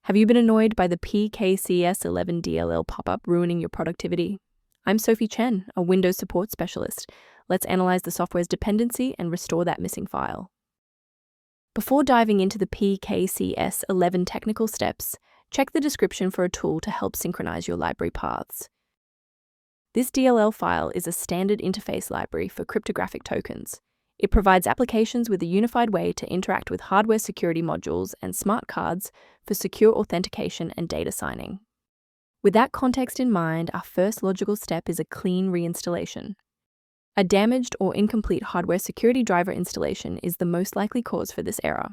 Have you been annoyed by the Pkcs11.dll pop-up ruining your productivity? I'm Sophie Chen, a Windows support specialist. Let's analyze the software's dependency and restore that missing file. Before diving into the Pkcs11 technical steps, check the description for a tool to help synchronize your library paths. This DLL file is a standard interface library for cryptographic tokens. It provides applications with a unified way to interact with hardware security modules and smart cards for secure authentication and data signing. With that context in mind, our first logical step is a clean reinstallation. A damaged or incomplete hardware security driver installation is the most likely cause for this error.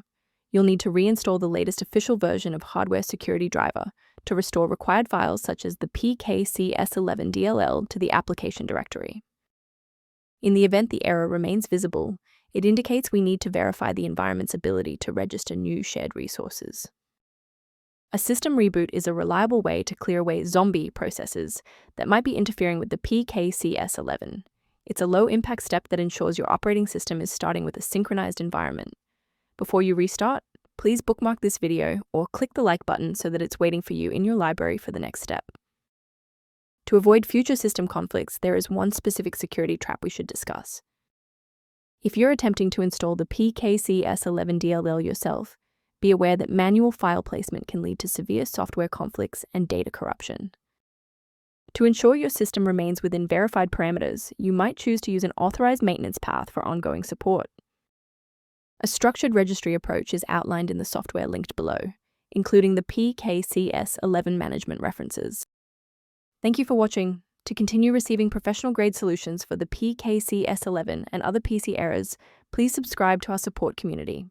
You'll need to reinstall the latest official version of hardware security driver to restore required files such as the Pkcs11.dll to the application directory. In the event the error remains visible, it indicates we need to verify the environment's ability to register new shared resources. A system reboot is a reliable way to clear away zombie processes that might be interfering with the Pkcs11. It's a low-impact step that ensures your operating system is starting with a synchronized environment. Before you restart, please bookmark this video or click the like button so that it's waiting for you in your library for the next step. To avoid future system conflicts, there is one specific security trap we should discuss. If you're attempting to install the Pkcs11.dll yourself, be aware that manual file placement can lead to severe software conflicts and data corruption. To ensure your system remains within verified parameters, you might choose to use an authorized maintenance path for ongoing support. A structured registry approach is outlined in the software linked below, including the Pkcs11 management references. Thank you for watching. To continue receiving professional-grade solutions for the Pkcs11 and other PC errors, please subscribe to our support community.